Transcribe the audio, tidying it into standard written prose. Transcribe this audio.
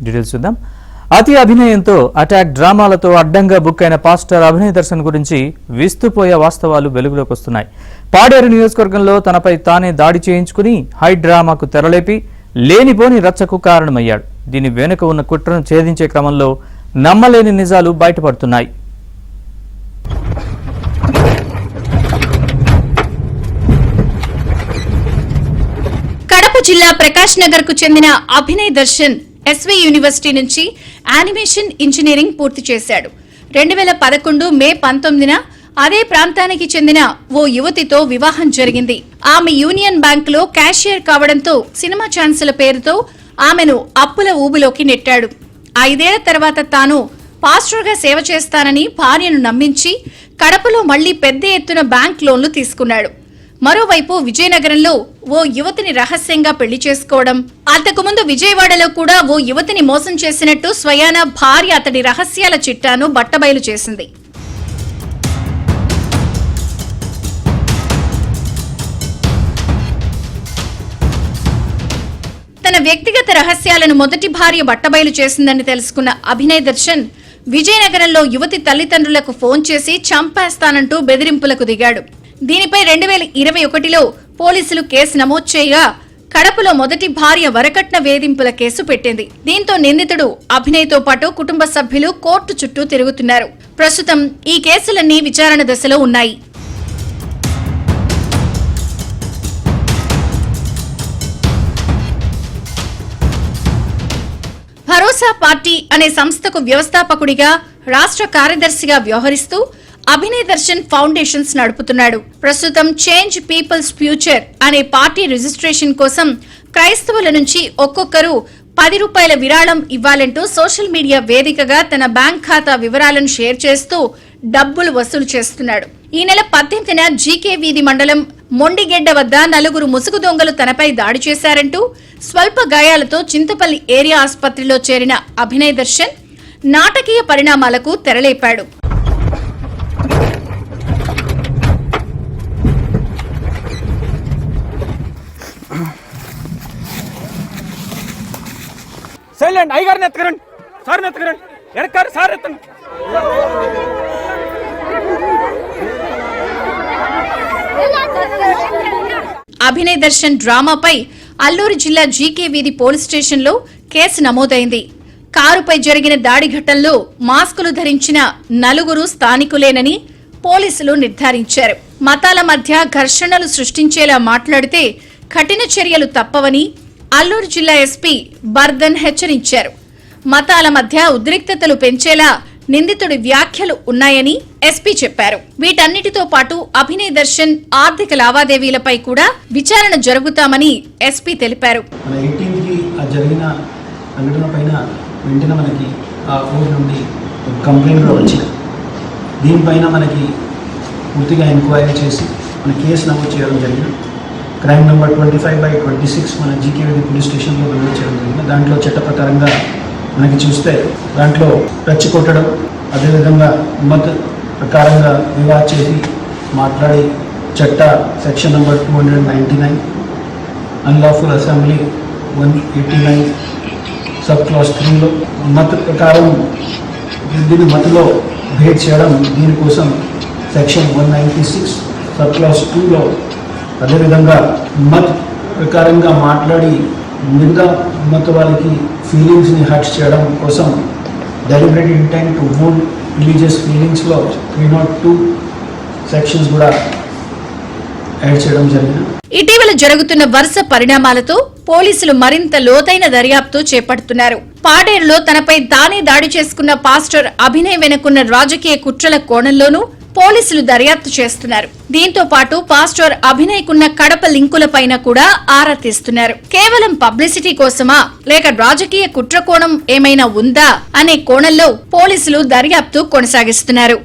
Details చూద్దాం. అతి అభినయంతో attack డ్రామాలతో అడ్డంగా బుక్ అయిన పాస్టర్ అభినయ్ దర్శన్ గురించి విస్తుపోయే వాస్తవాలు వెలుగులోకి వస్తున్నాయి. పాడేరు నియోజకవర్గంలో తనపై తానే దాడి చేయించుకుని హై డ్రామాకు తెరలేపి లేనిపోని రచ్చకు కారణమయ్యాడు. దీని వెనుక ఉన్న కుట్రను ఛేదించే క్రమంలో నమ్మలేని నిజాలు బయటపడుతున్నాయి. కడప జిల్లా ప్రకాష్ నగర్ కు చెందిన అభినయ్ దర్శన్ ఎస్వి యూనివర్సిటీ నుంచి యానిమేషన్ ఇంజనీరింగ్ పూర్తి చేశాడు. 2011 మే 19న అదే ప్రాంతానికి చెందిన ఓ యువతితో వివాహం జరిగింది. ఆమె యూనియన్ బ్యాంక్ లో క్యాషియర్ కావడంతో సినిమా ఛాన్సుల పేరుతో ఆమెను అప్పుల ఊబిలోకి నెట్టాడు. 5 ఏళ్ల తర్వాత తాను పాస్టర్గా సేవ చేస్తానని భార్యను నమ్మించి కడపలో మళ్లీ పెద్ద ఎత్తున బ్యాంక్ లోన్లు తీసుకున్నాడు. మరోవైపు విజయనగరంలో ఓ యువతిని రహస్యంగా పెళ్లి చేసుకోవడం, అంతకుముందు విజయవాడలో కూడా ఓ యువతిని మోసం చేసినట్టు స్వయాన భార్య అతడి రహస్యాల చిట్టాను బట్టబయలు చేసింది. తన వ్యక్తిగత రహస్యాలను మొదటి భార్య బట్టబయలు చేసిందని తెలుసుకున్న అభినయ్ దర్శన్ విజయనగరంలో యువతి తల్లిదండ్రులకు ఫోన్ చేసి చంపేస్తానంటూ బెదిరింపులకు దిగాడు. దీనిపై 2021లో పోలీసులు కేసు నమోదు చేయగా కడపలో మొదటి భార్య వరకట్న వేధింపుల కేసు పెట్టింది. దీంతో నిందితుడు అభినయ్తో పాటు కుటుంబ సభ్యులు కోర్టు చుట్టూ తిరుగుతున్నారు. ప్రస్తుతం ఈ కేసులన్నీ విచారణ దశలో ఉన్నాయి. భరోసా పార్టీ అనే సంస్థకు వ్యవస్థాపకుడిగా, రాష్ట్ర కార్యదర్శిగా వ్యవహరిస్తూ అభినయ్ దర్శన్ ఫౌండేషన్స్ నడుపుతున్నాడు. ప్రస్తుతం చేంజ్ పీపుల్స్ ఫ్యూచర్ అనే పార్టీ రిజిస్ట్రేషన్ కోసం క్రైస్తవుల నుంచి ఒక్కొక్కరు ₹10 విరాళం ఇవ్వాలంటూ సోషల్ మీడియా వేదికగా తన బ్యాంక్ ఖాతా వివరాలను షేర్ చేస్తూ డబ్బులు వసూలు చేస్తున్నాడు. ఈ నెల 18న జీకే వీధి మండలం మొండిగెడ్డ వద్ద 4 ముసుగు దొంగలు తనపై దాడి చేశారంటూ స్వల్ప గాయాలతో చింతపల్లి ఏరియా ఆసుపత్రిలో చేరిన అభినయ్ దర్శన్ నాటకీయ పరిణామాలకు తెరలేపాడు. సైలెంట్ అయ్యగారిని ఎత్తకరండి, సార్ని ఎత్తకరండి, ఎనకారు సార్ ఎత్తండి. అభినయ్ దర్శన్ డ్రామాపై అల్లూరు జిల్లా జీకే వీధి పోలీస్ స్టేషన్లో కేసు నమోదైంది. కారుపై జరిగిన దాడి ఘటనలో మాస్కులు ధరించిన 4 స్థానికులేనని పోలీసులు నిర్ధారించారు. మతాల మధ్య ఘర్షణలు సృష్టించేలా మాట్లాడితే కఠిన చర్యలు తప్పవని అల్లూరు జిల్లా ఎస్పీ బర్ధన్ హెచ్చరించారు. మతాల మధ్య ఉద్రిక్తతలు పెంచేలా నిందితుడి వ్యాఖ్యలు ఉన్నాయని ఎస్పీ చెప్పారు. వీటన్నిటితో పాటు అభినయ్ దర్శన్ ఆర్థిక లావాదేవీలపై కూడా విచారణ జరుగుతామని ఎస్పీ తెలిపారు. దీనిపైన మనకి పూర్తిగా ఎంక్వైరీ చేసి మన కేసు నమోదు చేయడం జరిగింది. క్రైమ్ నెంబర్ 25/26 మన జీకేవీధి పోలీస్ స్టేషన్లో నమోదు చేయడం జరిగింది. దాంట్లో చట్ట ప్రకారంగా మనకి చూస్తే దాంట్లో రచ్చి కొట్టడం, అదేవిధంగా మత్ ప్రకారంగా వివాహ చేసి మాట్లాడి చట్ట section number 299, unlawful assembly 189 sub class 3లో మత్ ప్రకారం దీని మత్తులో భేద్ చేయడం, దీనికోసం సెక్షన్ 196 సబ్ క్లాస్ 2లో అదేవిధంగా మత్ ప్రకారంగా మాట్లాడి మిగతా మత వాళ్ళకి ఫీలింగ్స్ని హర్ట్ చేయడం కోసం deliberate intent to wound religious ఫీలింగ్స్లో 302 సెక్షన్స్ కూడా యాడ్ చేయడం జరిగింది. ఇటీవల జరుగుతున్న వరుస పరిణామాలతో పోలీసులు మరింత లోతైన దర్యాప్తు చేపడుతున్నారు. పాడేరులో తనపై తానే దాడి చేసుకున్న పాస్టర్ అభినయ్ వెనుకున్న రాజకీయ కుట్రల కోణంలోనూ పోలీసులు దర్యాప్తు చేస్తున్నారు. దీంతో పాటు పాస్టర్ అభినయ్ కున్న కడప లింకులపైన కూడా ఆరా తీస్తున్నారు. కేవలం పబ్లిసిటీ కోసమా లేక రాజకీయ కుట్ర కోణం ఏమైనా ఉందా అనే కోణంలో పోలీసులు దర్యాప్తు కొనసాగిస్తున్నారు.